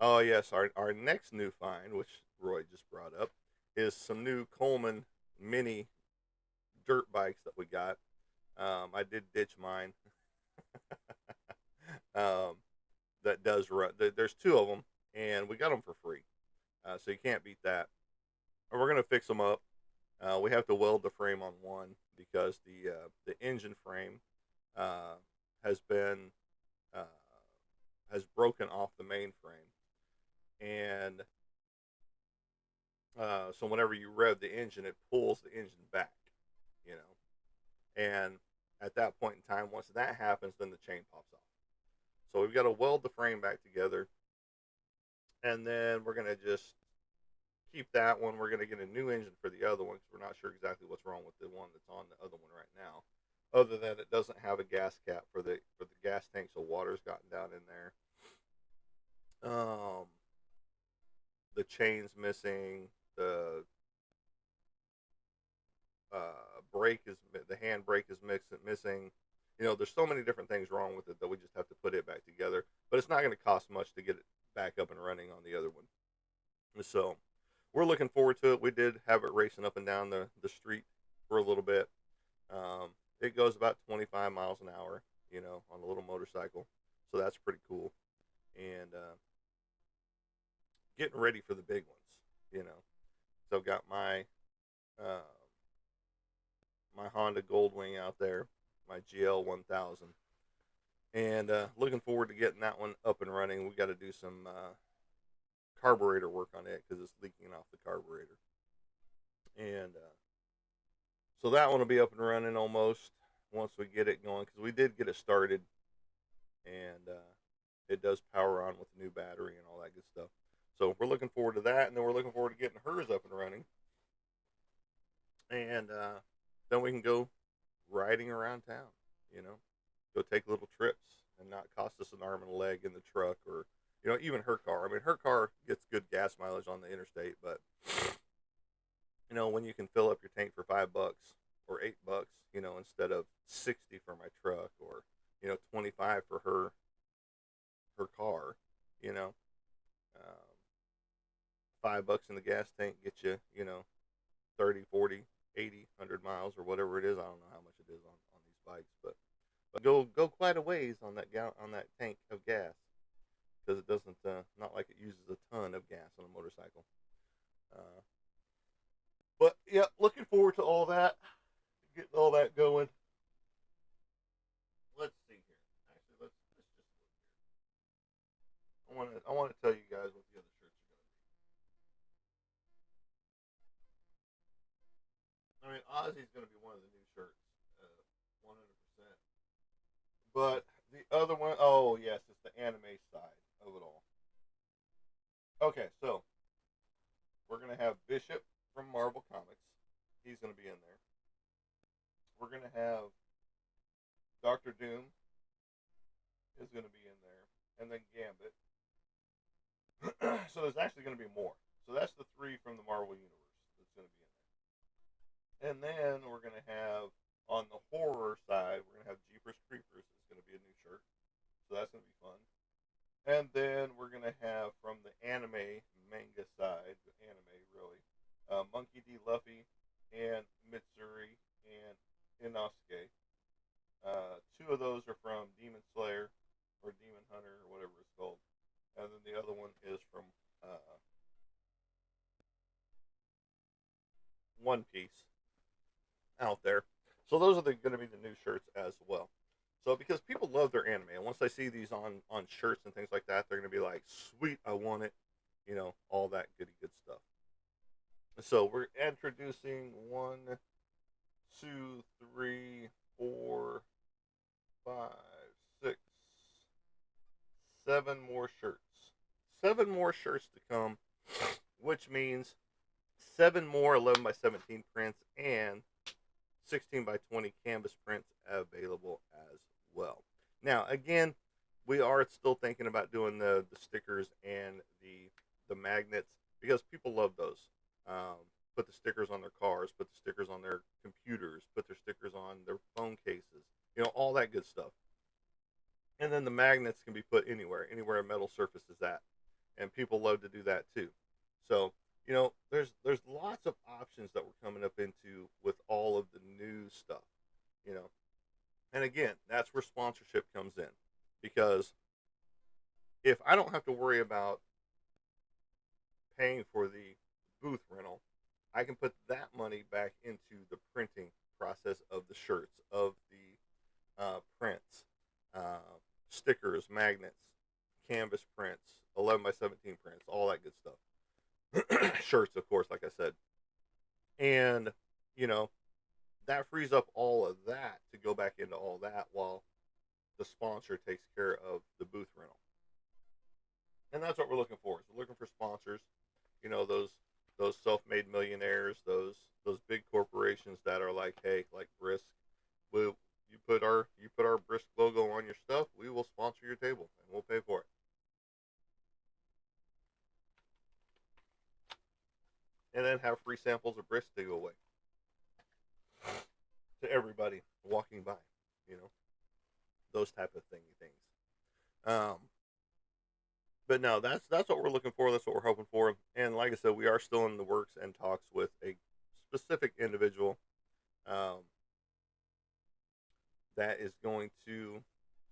Oh yes, our next new find, which Roy just brought up, is some new Coleman mini dirt bikes that we got. I did ditch mine. um, that does run. There's two of them, and we got them for free, so you can't beat that. And we're gonna fix them up. We have to weld the frame on one because the engine frame uh, has been uh, has broken off the main frame, and so whenever you rev the engine, it pulls the engine back, you know. And at that point in time, once that happens, then the chain pops off. So we've got to weld the frame back together, and then we're gonna just keep that one. We're gonna get a new engine for the other one because we're not sure exactly what's wrong with the one that's on the other one right now. Other than it doesn't have a gas cap for the gas tank, so water's gotten down in there. Um, the chain's missing. The hand brake is missing. There's so many different things wrong with it that we just have to put it back together. But it's not going to cost much to get it back up and running on the other one. So we're looking forward to it. We did have it racing up and down the street for a little bit. It goes about 25 miles an hour, on a little motorcycle. So that's pretty cool. And getting ready for the big ones, you know. So got uh, my Honda Goldwing out there, my GL 1000, and looking forward to getting that one up and running. We got to do some carburetor work on it because it's leaking off the carburetor, and so that one will be up and running almost once we get it going because we did get it started, and it does power on with the new battery and all that good stuff. So we're looking forward to that, and then we're looking forward to getting hers up and running, and then we can go riding around town. You know, go take little trips and not cost us an arm and a leg in the truck, or even her car. I mean, her car gets good gas mileage on the interstate, but when you can fill up your tank for $5 or $8, instead of 60 for my truck, or 25 for her car, you know, um, $5 in the gas tank gets you, 30, 40, 80, 100 miles or whatever it is. I don't know how much it is on these bikes, but go quite a ways on on that tank of gas because it doesn't not like it uses a ton of gas on a motorcycle. Uh, but yeah, looking forward to all that, getting all that going. Let's see here. Actually, let's just look here. I want to tell you guys what the other shirts are going to be. I mean, Ozzy's going to be one of the new shirts, 100%. But the other one, oh yes, it's the anime side of it all. Okay, so we're gonna have Bishop from Marvel Comics. He's gonna be in there. We're gonna have Doctor Doom is gonna be in there, and then Gambit. So there's actually gonna be more. So that's the three from the Marvel universe that's gonna be in there. And then we're gonna have on the horror side, we're gonna have Jeepers Creepers. It's gonna be a new shirt, so that's gonna be fun. And then we're gonna have from the anime manga side, the anime really, Monkey D. Luffy and Mitsuri and Inosuke. Two of those are from Demon Slayer or Demon Hunter or whatever it's called, and then the other one is from One Piece out there. So those are going to be the new shirts as well. So because people love their anime, and once they see these on shirts and things like that, they're going to be like, "Sweet, I want it," all that goody good stuff. So we're introducing one, two, three, four, five, six, seven more shirts. Seven more shirts to come, which means seven more 11 by 17 prints and 16 by 20 canvas prints available as well. Now, again, we are still thinking about doing the stickers and the magnets because people love those. Um, put the stickers on their cars, put the stickers on their computers, put their stickers on their phone cases, all that good stuff. And then the magnets can be put anywhere a metal surface is at, and people love to do that too. So there's lots of options that we're coming up into with all of the new stuff, you know. And again, that's where sponsorship comes in, because if I don't have to worry about paying for the booth rental, I can put that money back into the printing process of the shirts, of the prints, uh, stickers, magnets, canvas prints, 11 by 17 prints, all that good stuff. Shirts, of course, like I said. And, you know, that frees up all of that to go back into all that while the sponsor takes care of the booth rental. And that's what we're looking for. Is we're looking for sponsors, those self-made millionaires, those big corporations that are like, hey, like Brisk, we you put our Brisk logo on your stuff, we will sponsor your table and we'll pay for it. And then have free samples of Brisk to go away to everybody walking by, you know, those type of thingy things. Um, but no, that's what we're looking for. That's what we're hoping for. And like I said, we are still in the works and talks with a specific individual um, that is going to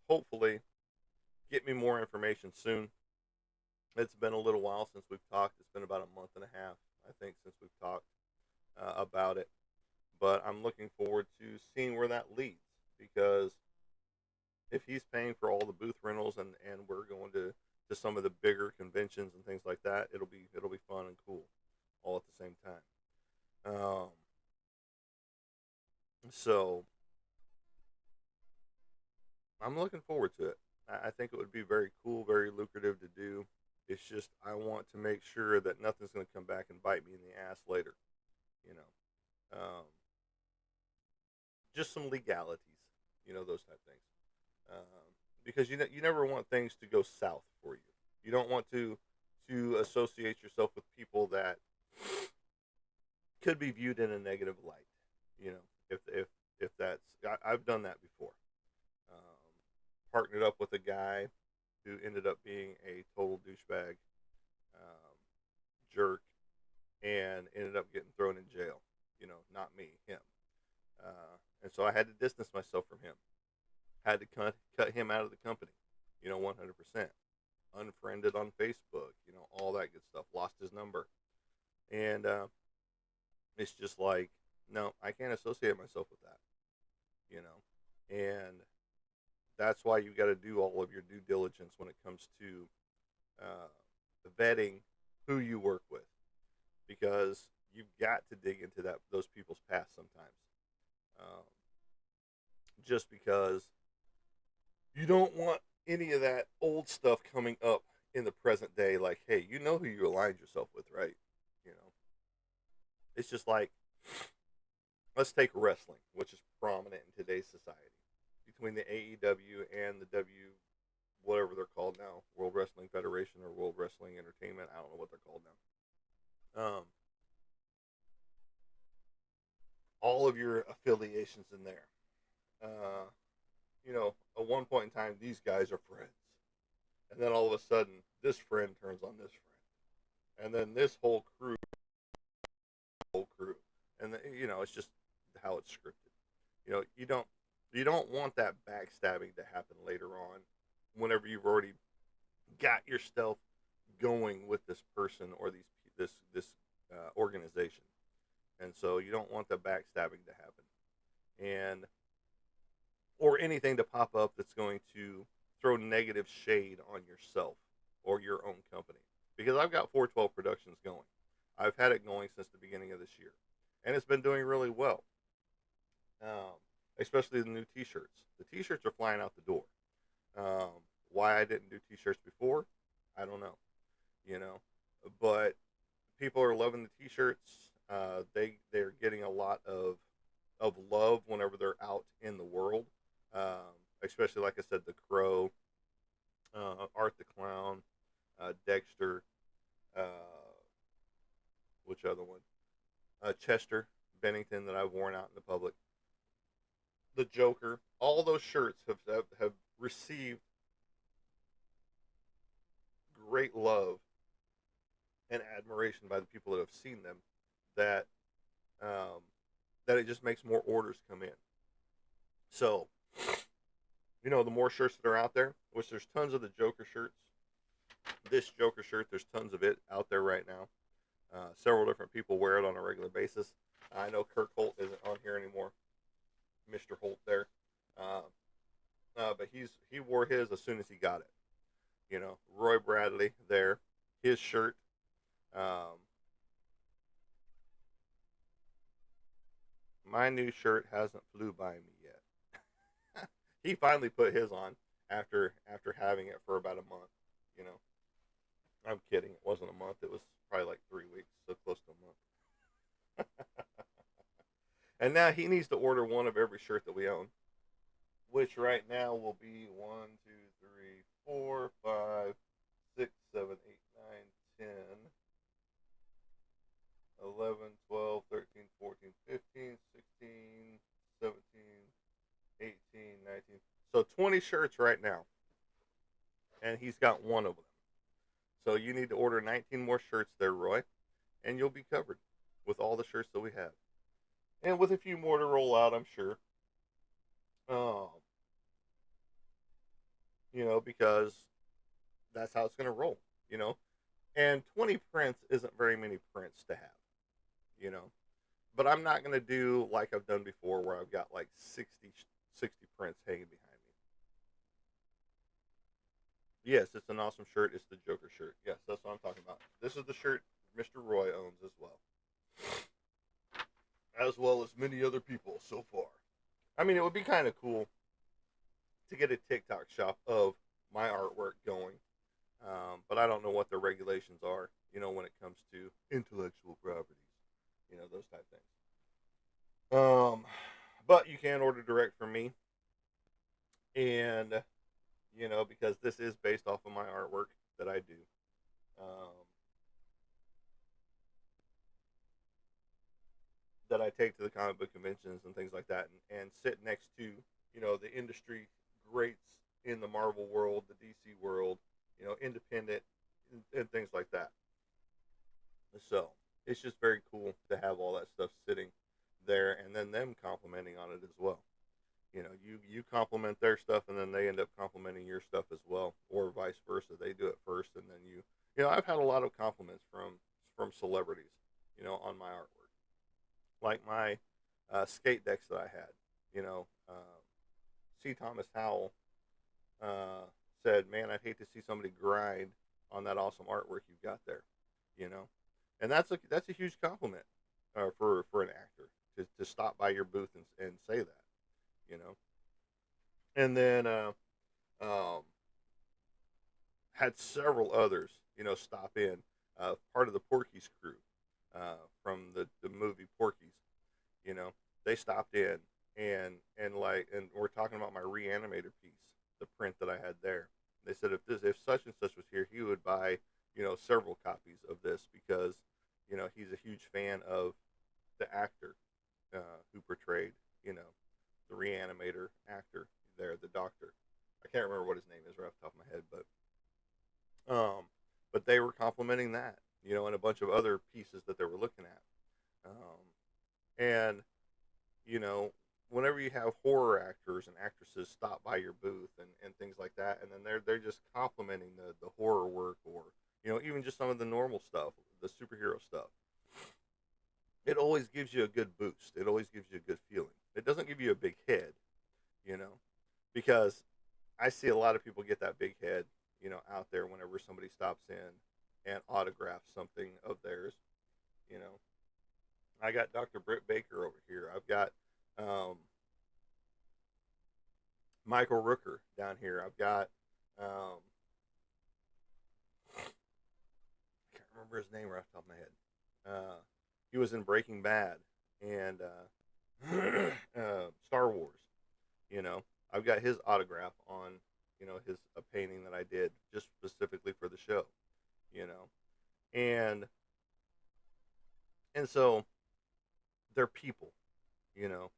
hopefully get me more information soon. It's been a little while since we've talked. It's been about a month and a half, I think, since we've talked about it. But I'm looking forward to seeing where that leads, because if he's paying for all the booth rentals and we're going to some of the bigger conventions and things like that, it'll be fun and cool all at the same time. So I'm looking forward to it. I think it would be very cool, very lucrative to do. It's just I want to make sure that nothing's going to come back and bite me in the ass later. You know, just some legalities. Those type of things. Because you never want things to go south for you. You don't want to associate yourself with people that could be viewed in a negative light. You know, if that's I've done that before. Partnered up with a guy who ended up being a total douchebag, jerk, and ended up getting thrown in jail. Not me, him. And so I had to distance myself from him. Had to cut him out of the company. 100%. Unfriended on Facebook. All that good stuff. Lost his number, and it's just like, no, I can't associate myself with that. And that's why you got to do all of your due diligence when it comes to vetting who you work with, because you've got to dig into those people's past sometimes. Um, just because you don't want any of that old stuff coming up in the present day. Like, hey, you know who you aligned yourself with, right? You know, it's just like, let's take wrestling, which is prominent in today's society, between the AEW and the whatever they're called now, World Wrestling Federation or World Wrestling Entertainment. I don't know what they're called now. All of your affiliations in there. Uh, at one point in time, these guys are friends, and then all of a sudden, this friend turns on this friend, and then this whole crew, and it's just how it's scripted. You don't want that backstabbing to happen later on, whenever you've already got yourself going with this person or this organization, and so you don't want the backstabbing to happen, and or anything to pop up that's going to throw negative shade on yourself or your own company. Because I've got 412 Productions going. I've had it going since the beginning of this year, and it's been doing really well. Um, Especially the new T-shirts. The T-shirts are flying out the door. Um, why I didn't do T-shirts before, I don't know. You know, but people are loving the T-shirts. They're getting a lot of love whenever they're out in the world. Especially like I said, the Crow, Art the Clown, Dexter, uh, which other one? Chester Bennington that I've worn out in the public. The Joker. All those shirts have received great love and admiration by the people that have seen them. That um, that it just makes more orders come in. So the more shirts that are out there, which there's tons of the Joker shirts. This Joker shirt, there's tons of it out there right now. Several different people wear it on a regular basis. I know Kirk Holt isn't on here anymore, Mr. Holt there, uh, but he wore his as soon as he got it. Roy Bradley there, his shirt. Um, my new shirt hasn't flew by me yet. He finally put his on after having it for about a month. You know, I'm kidding. It wasn't a month. It was probably like 3 weeks, so close to a month. And now he needs to order one of every shirt that we own, which right now will be 1, 2, 3, 4, 5, 6, 7, 8, 9, 10, 11, 12, 13, 14, 15, 16, 17, 18, 19. So 20 shirts right now, and he's got one of them. So you need to order 19 more shirts there, Roy, and you'll be covered with all the shirts that we have, and with a few more to roll out, I'm sure. Um, because that's how it's going to roll. You know, and 20 prints isn't very many prints to have. You know, but I'm not going to do like I've done before, where I've got like 60 prints hanging behind me. Yes, it's an awesome shirt. It's the Joker shirt. Yes, that's what I'm talking about. This is the shirt Mr. Roy owns as well as many other people so far. I mean, it would be kind of cool to get a TikTok shop of my artwork going, but I don't know what the regulations are. When it comes to intellectual properties, those type things. But you can order direct from me, and because this is based off of my artwork that I do. Um, that I take to the comic book conventions and things like that, and sit next to the industry greats in the Marvel world, the DC world, independent and things like that. So it's just very cool to have all that stuff sitting there, and then them complimenting on it as well. You compliment their stuff, and then they end up complimenting your stuff as well, or vice versa. They do it first, and then I've had a lot of compliments from celebrities, on my artwork, like my skate decks that I had. C. Thomas Howell uh, said, "Man, I'd hate to see somebody grind on that awesome artwork you've got there." You know, and that's a huge compliment for an actor to stop by your booth and say that. You know, and then um, had several others, stop in. Part of the Porky's crew from the movie Porky's. You know, they stopped in and we're talking about my Reanimator piece, the print that I had there. They said if such and such was here, he would buy several copies of this because he's a huge fan of the actor who portrayed you know the Reanimator actor there, the doctor. I can't remember what his name is right off the top of my head, um, but they were complimenting that, and a bunch of other pieces that they were looking at. And you know, whenever you have horror actors and actresses stop by your booth and things like that, and then they're just complimenting the horror work, or even just some of the normal stuff, the superhero stuff. It always gives you a good boost. It always gives you a good feeling. It doesn't give you a big head, you know, because I see a lot of people get that big head, out there whenever somebody stops in and autographs something of theirs. You know, I got Dr. Britt Baker over here. I've got um, Michael Rooker down here. I've got I can't remember his name right off the top of my head. He was in Breaking Bad and Star Wars. You know, I've got his autograph on, his a painting that I did just specifically for the show. You know, and so they're people. You know,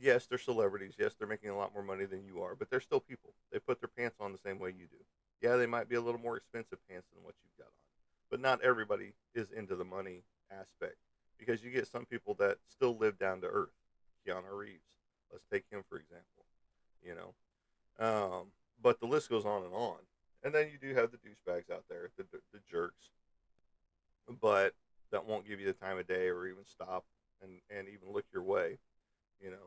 yes, they're celebrities. Yes, they're making a lot more money than you are, but they're still people. They put their pants on the same way you do. Yeah, they might be a little more expensive pants than what you've got on, but not everybody is into the money aspect because you get some people that still live down to earth. Keanu Reeves, let's take him for example. You know, but the list goes on and on. And then you do have the douchebags out there, the jerks, but that won't give you the time of day or even stop and even look your way,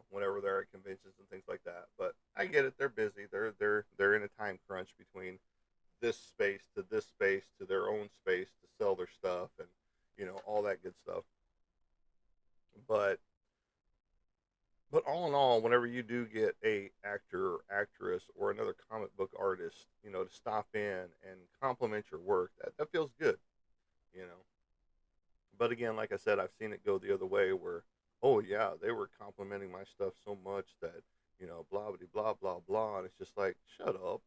whenever they're at conventions and things like that. But I get it; they're busy. They're in a time crunch between this space to their own space to sell their stuff and all that good stuff. But all in all, whenever you do get a actor or actress or another comic book artist, to stop in and compliment your work, that feels good, you know. But again, like I said, I've seen it go the other way where, oh yeah, they were complimenting my stuff so much that blah blah blah blah blah, and it's just like, shut up,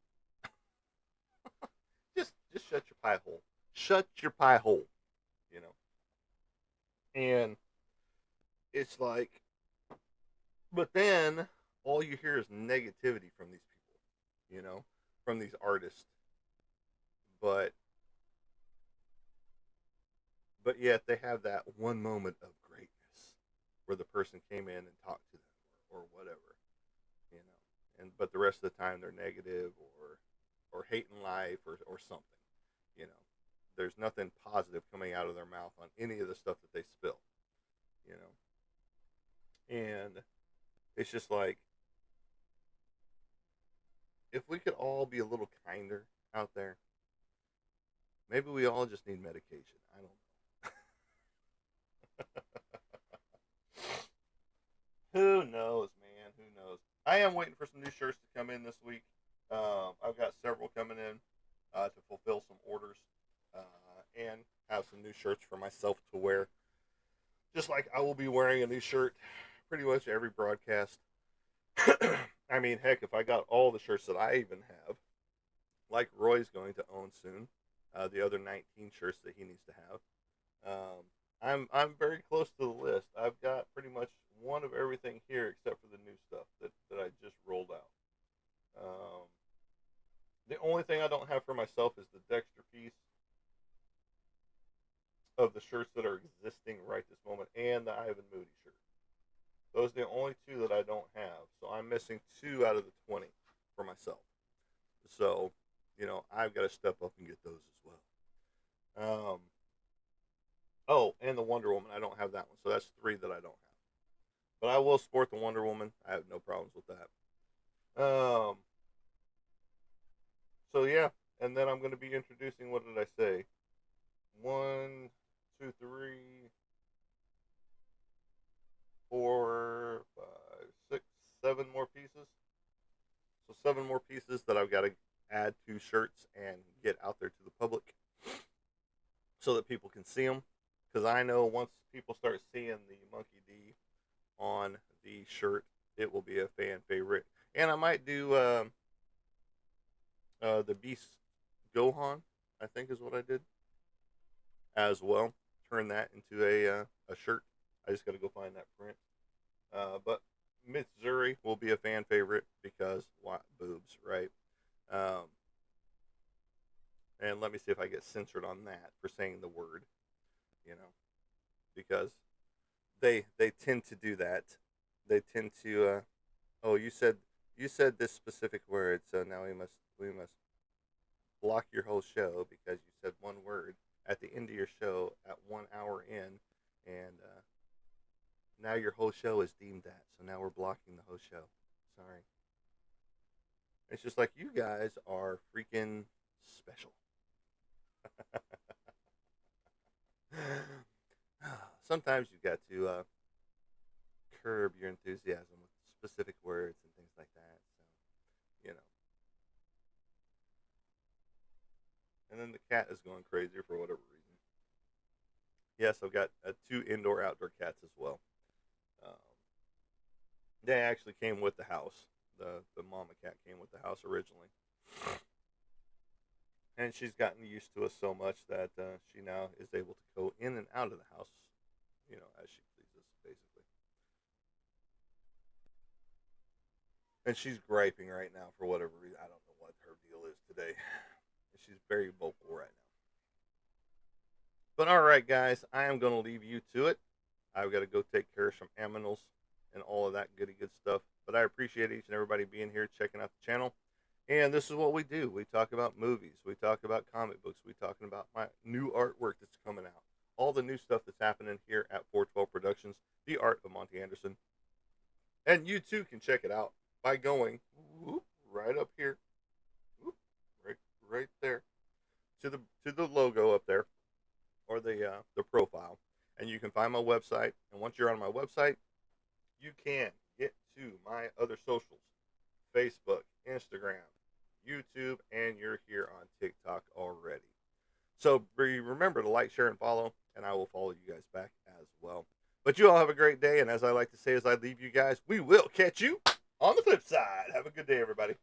just shut your pie hole, shut your pie hole, you know. And it's like, but then all you hear is negativity from these people, from these artists. But yet they have that one moment of greatness where the person came in and talked to them or whatever, you know. And but the rest of the time they're negative or hating life or something, you know. There's nothing positive coming out of their mouth on any of the stuff that they spill, you know. And it's just like if we could all be a little kinder out there, maybe we all just need medication. I don't know. Who knows, man? Who knows? I am waiting for some new shirts to come in this week. I've got several coming in to fulfill some orders and have some new shirts for myself to wear. Just like I will be wearing a new shirt pretty much every broadcast. I mean, heck, if I got all the shirts that I even have, like Roy's going to own soon, the other 19 shirts that he needs to have. I'm very close to the list. I've got pretty much one of everything here except for the new stuff that I just rolled out. Um, the only thing I don't have for myself is the Dexter piece of the shirts that are existing right this moment, and the Ivan Moody shirt. Those are the only two that I don't have. So I'm missing two out of the 20 for myself. So, I've got to step up and get those as well. Oh, and the Wonder Woman. I don't have that one. So that's three that I don't have. But I will sport the Wonder Woman. I have no problems with that. So yeah, and then I'm going to be introducing. What did I say? One, two, three, four, five, six, seven more pieces. So seven more pieces that I've got to add to shirts and get out there to the public so that people can see them. Because I know once people start seeing the Monkey D on the shirt, it will be a fan favorite. And I might do the Beast Gohan, I think is what I did as well. Turn that into a shirt. I just got to go find that print. But Mitsuri will be a fan favorite because what boobs, right? Um, and let me see if I get censored on that for saying the word, because they tend to do that. They tend to oh, you said this specific word, so now we must block your whole show because you said one word at the end of your show at 1 hour in, and now your whole show is deemed that. So now we're blocking the whole show. Sorry. It's just like you guys are freaking special. sometimes you've got to curb your enthusiasm with specific words and things like that. So, you know. And then the cat is going crazy for whatever reason. Yes, I've got two indoor outdoor cats as well. Um, they actually came with the house. The mama cat came with the house originally, and she's gotten used to us so much that she now is able to go in and out of the house, as she pleases, basically. And she's griping right now for whatever reason. I don't know what her deal is today. She's very vocal right now. But all right, guys, I am going to leave you to it. I've got to go take care of some aminals and all of that goody good stuff. But I appreciate each and everybody being here, checking out the channel. And this is what we do. We talk about movies. We talk about comic books. We talking about my new artwork that's coming out. All the new stuff that's happening here at 412 Productions, The Art of Monty Anderson. And you too can check it out by going whoop, right up here, whoop, right there to the logo up there, or the profile, and you can find my website. And once you're on my website, you can get to my other socials: Facebook, Instagram, YouTube, and you're here on TikTok already. So remember to like, share, and follow, and I will follow you guys back as well. But you all have a great day, and as I like to say as I leave you guys, we will catch you on the flip side. Have a good day, everybody.